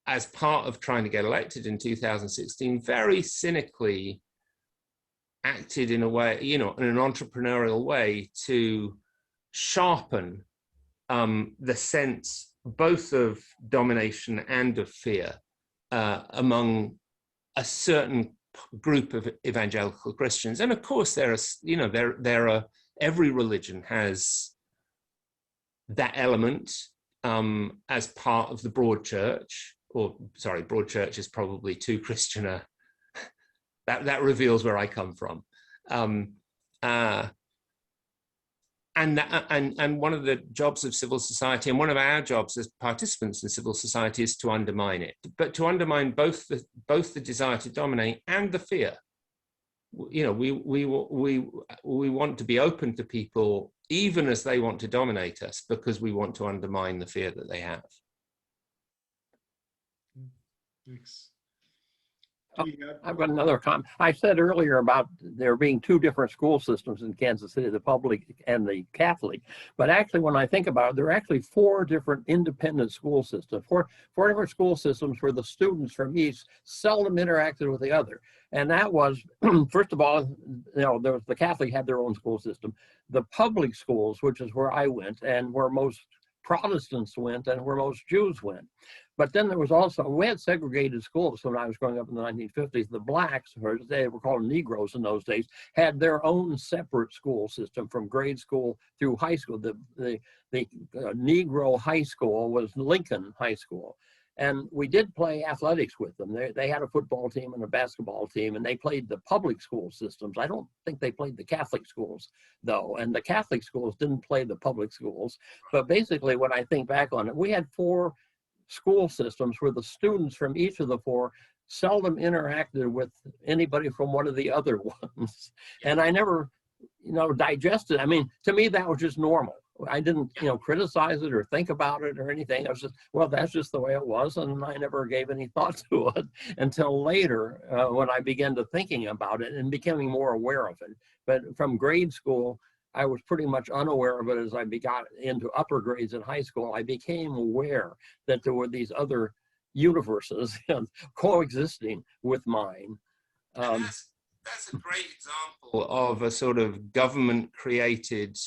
as part of trying to get elected in 2016, very cynically acted in a way, you know, in an entrepreneurial way to sharpen the sense both of domination and of fear among a certain group of evangelical Christians. And of course, there are, you know, there are, every religion has that element as part of the broad church, or sorry, broad church is probably too Christian. That reveals where I come from. And one of the jobs of civil society, and one of our jobs as participants in civil society, is to undermine it, but to undermine both the desire to dominate and the fear. You know, we want to be open to people even as they want to dominate us, because we want to undermine the fear that they have. Thanks. I've got another comment. I said earlier about there being two different school systems in Kansas City, the public and the Catholic. But actually, when I think about it, there are actually four different independent school systems, four different school systems where the students from each seldom interacted with the other. And that was, first of all, you know, there was, the Catholic had their own school system. The public schools, which is where I went and where most Protestants went and where most Jews went. But then there was also, we had segregated schools when I was growing up in the 1950s. The blacks, or they were called Negroes in those days, had their own separate school system from grade school through high school. The Negro high school was Lincoln High School. And we did play athletics with them. They had a football team and a basketball team, and they played the public school systems. I don't think they played the Catholic schools, though. And the Catholic schools didn't play the public schools. But basically, when I think back on it, we had four school systems where the students from each of the four seldom interacted with anybody from one of the other ones. And I never, you know, digested. I mean, to me, that was just normal. I didn't, you know, criticize it or think about it or anything. I was just, well, that's just the way it was. And I never gave any thought to it until later when I began to thinking about it and becoming more aware of it. But from grade school, I was pretty much unaware of it. As I got into upper grades in high school, I became aware that there were these other universes coexisting with mine. That's a great example of a sort of government-created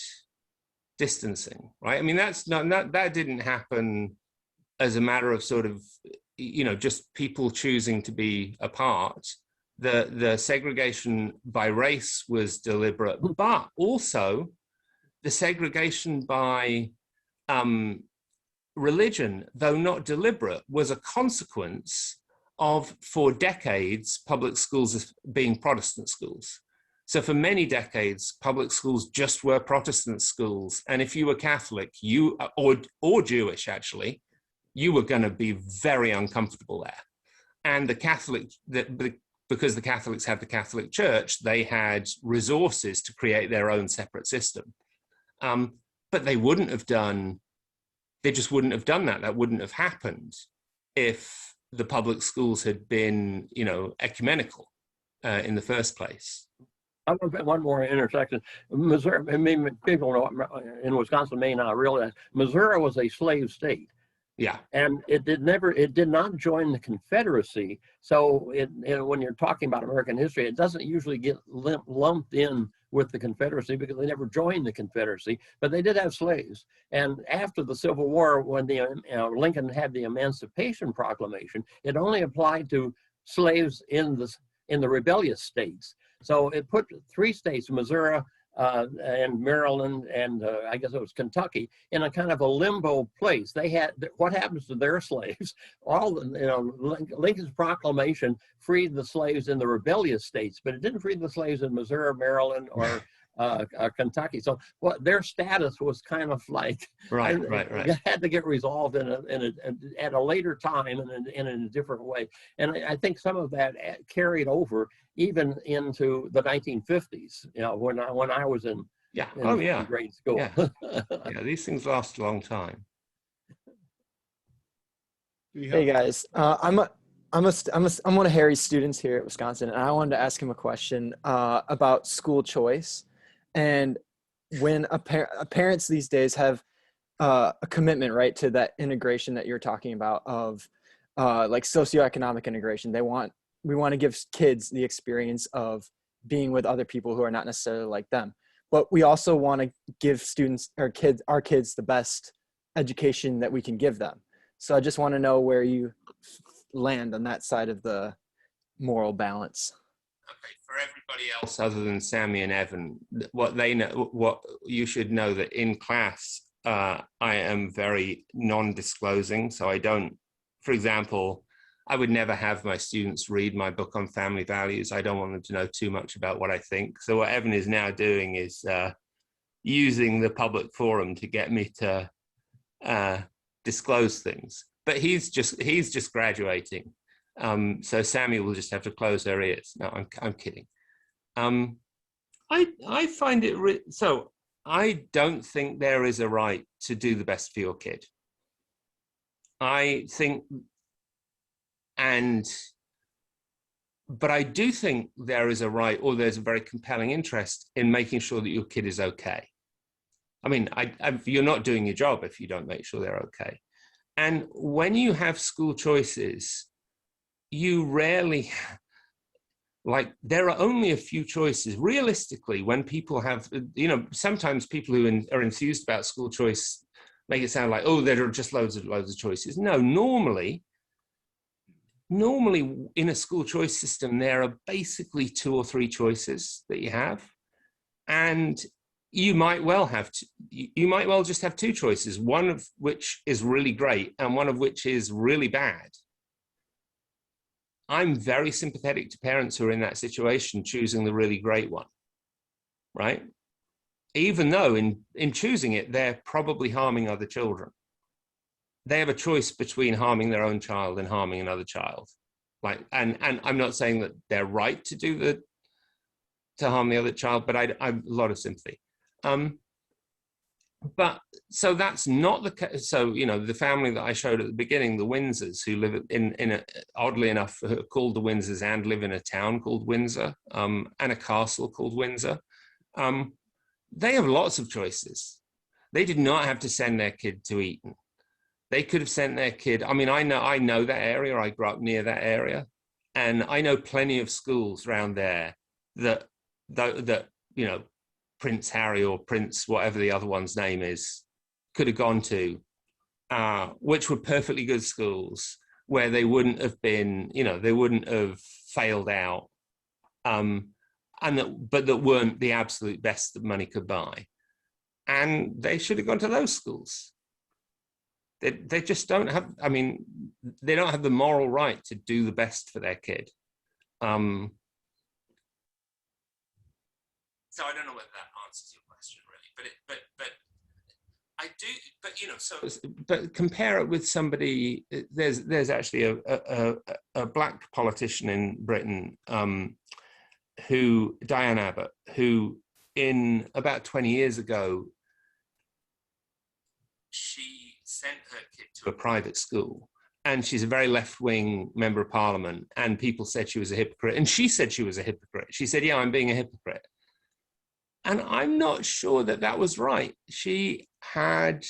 distancing, right? I mean, that didn't happen as a matter of sort of, you know, just people choosing to be apart. The segregation by race was deliberate, but also the segregation by religion, though not deliberate, was a consequence of, for decades, public schools being Protestant schools. So for many decades, public schools just were Protestant schools. And if you were Catholic, or Jewish, actually, you were going to be very uncomfortable there. And the Catholic, because the Catholics had the Catholic Church, they had resources to create their own separate system. But they wouldn't have done, they just wouldn't have done that. That wouldn't have happened if the public schools had been, you know, ecumenical in the first place. I'm going to put one more intersection. Missouri, I mean, people know in Wisconsin may not realize, Missouri was a slave state. Yeah. And it did not join the Confederacy. So when you're talking about American history, it doesn't usually get lumped in with the Confederacy because they never joined the Confederacy, but they did have slaves. And after the Civil War, when Lincoln had the Emancipation Proclamation, it only applied to slaves in the rebellious states. So it put three states, Missouri, and Maryland, and I guess it was Kentucky, in a kind of a limbo place. They had, what happens to their slaves? Lincoln's proclamation freed the slaves in the rebellious states, but it didn't free the slaves in Missouri, Maryland, or Kentucky. So their status was kind of like, right. It had to get resolved at a later time and in a different way. And I think some of that carried over even into the 1950s, you know, when I was in grade school. Yeah, these things last a long time. Hey guys, I'm one of Harry's students here at Wisconsin, and I wanted to ask him a question about school choice. And when parents these days have a commitment, right, to that integration that you're talking about of like socioeconomic integration. We want to give kids the experience of being with other people who are not necessarily like them. But we also want to give students or our kids the best education that we can give them. So I just want to know where you land on that side of the moral balance. Okay, for everybody else other than Sammy and Evan, what they know, what you should know that in class, I am very non-disclosing. So I don't, for example, I would never have my students read my book on family values. I don't want them to know too much about what I think. So what Evan is now doing is using the public forum to get me to disclose things. But he's just graduating. So Sammy will just have to close her ears. No, I'm kidding. I find it, so I don't think there is a right to do the best for your kid. I think, but I do think there is a right, or there's a very compelling interest in making sure that your kid is okay. I mean, you're not doing your job if you don't make sure they're okay. And when you have school choices, you rarely, like, there are only a few choices. Realistically, when people have, sometimes people who are enthused about school choice make it sound like, oh, there are just loads of choices. No, normally in a school choice system, there are basically 2 or 3 choices that you have. And you might well just have 2 choices, one of which is really great and one of which is really bad. I'm very sympathetic to parents who are in that situation, choosing the really great one, right? Even though in choosing it, they're probably harming other children. They have a choice between harming their own child and harming another child. Like, and I'm not saying that they're right to harm the other child, but I'm a lot of sympathy. But so that's not the case. So, the family that I showed at the beginning, the Windsors, who live oddly enough, are called the Windsors and live in a town called Windsor, and a castle called Windsor. They have lots of choices. They did not have to send their kid to Eton. They could have sent their kid. I mean, I know that area. I grew up near that area, and I know plenty of schools around there that Prince Harry or Prince whatever the other one's name is could have gone to, which were perfectly good schools where they wouldn't have been, they wouldn't have failed out, but that weren't the absolute best that money could buy, and they should have gone to those schools. They just don't have. I mean, they don't have the moral right to do the best for their kid. So I don't know whether that answers your question really, but I do. But compare it with somebody. There's actually a black politician in Britain, Diane Abbott, who in about 20 years ago, she sent her kid to a private school, and she's a very left-wing member of parliament, and people said she was a hypocrite, and she said she was a hypocrite. She said, yeah, I'm being a hypocrite. And I'm not sure that was right. She had,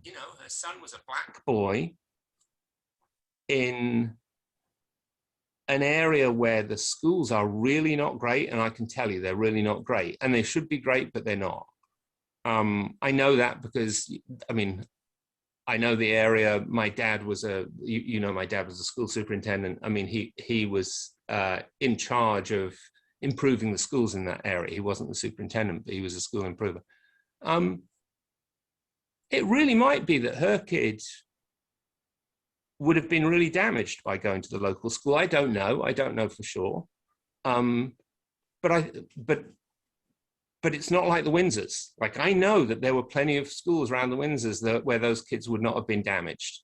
her son was a black boy in an area where the schools are really not great, and I can tell you they're really not great, and they should be great, but they're not. I know that because, I know the area. My dad was my dad was a school superintendent. I mean, he was in charge of improving the schools in that area. He wasn't the superintendent, but he was a school improver. It really might be that her kid would have been really damaged by going to the local school. I don't know for sure. But it's not like the Windsors. Like, I know that there were plenty of schools around the Windsors where those kids would not have been damaged.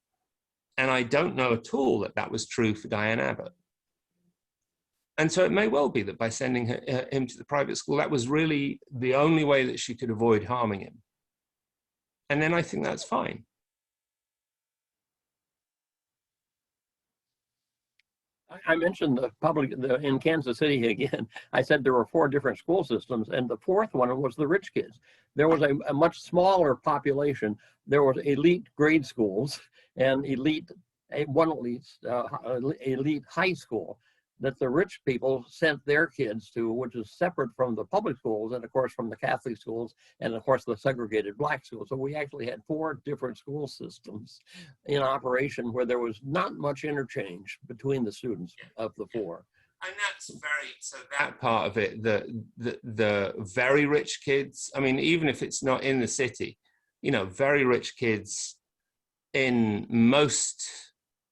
And I don't know at all that was true for Diane Abbott. And so it may well be that by sending him to the private school, that was really the only way that she could avoid harming him. And then I think that's fine. I mentioned in Kansas City again. I said there were 4 different school systems, and the 4th one was the rich kids. There was a much smaller population. There was elite grade schools and elite high school that the rich people sent their kids to, which is separate from the public schools and of course from the Catholic schools and of course the segregated black schools. So we actually had 4 different school systems in operation where there was not much interchange between the students of the 4. And that's so that part of it, the very rich kids, I mean, even if it's not in the city, you know, very rich kids in most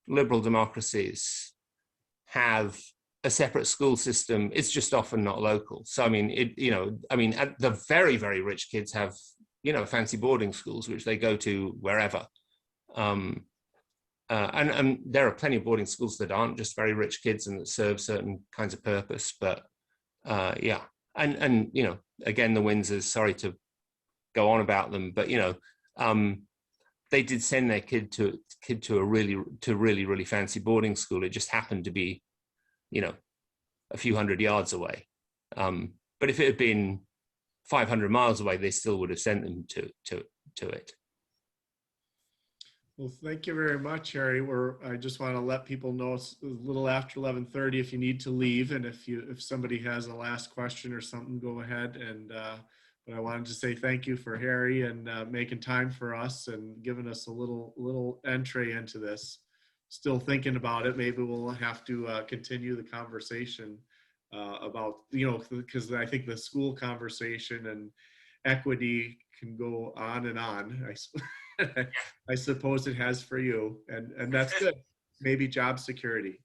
liberal democracies have a separate school system. It's just often not local. So, I mean, the very, very rich kids have, you know, fancy boarding schools, which they go to wherever. And there are plenty of boarding schools that aren't just very rich kids and that serve certain kinds of purpose. But yeah, and you know, again, the Windsors, sorry to go on about them, but you know, they did send their kid to a really fancy boarding school. It just happened to be, you know, a few hundred yards away. But if it had been 500 miles away, they still would have sent them to it. Well, thank you very much, Harry. I just want to let people know it's a little after 11:30 if you need to leave, and if somebody has a last question or something, go ahead. And but I wanted to say thank you for Harry and making time for us and giving us a little entry into this. Still thinking about it. Maybe we'll have to continue the conversation about, you know, because I think the school conversation and equity can go on and on. I suppose it has for you, and that's good. Maybe job security.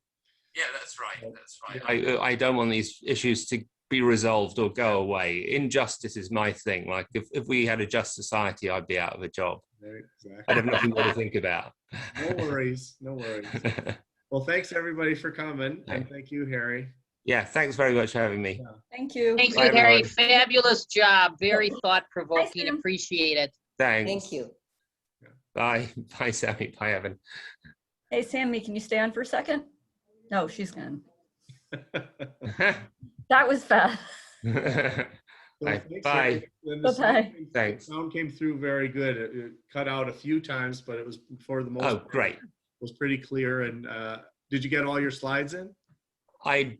Yeah, that's right. That's right. I don't want these issues to be resolved or go away. Injustice is my thing. Like if we had a just society, I'd be out of a job. Exactly. I'd have nothing more to think about. No worries. No worries. Well, thanks everybody for coming, and thank you, Harry. Yeah, thanks very much for having me. Yeah. Thank you. Thank Bye, you, Harry. everyone. Fabulous job. Very thought-provoking. Sam. Appreciate it. Thanks. Thank you. Bye. Bye, Sammy. Bye, Evan. Hey, Sammy, can you stay on for a second? No, she's gone. That was fast. Bye. Thanks, Bye. Harry. And the Bye-bye. Thanks. sound came through very good. It cut out a few times, but it was for the most Oh, part, great. it was pretty clear. And did you get all your slides in? I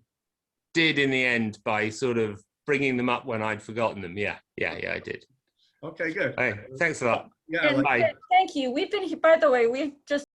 did in the end by sort of bringing them up when I'd forgotten them. Yeah, I did. Okay, good. Hey, thanks a lot. Yeah, And Bye. thank you. We've been, by the way, we've just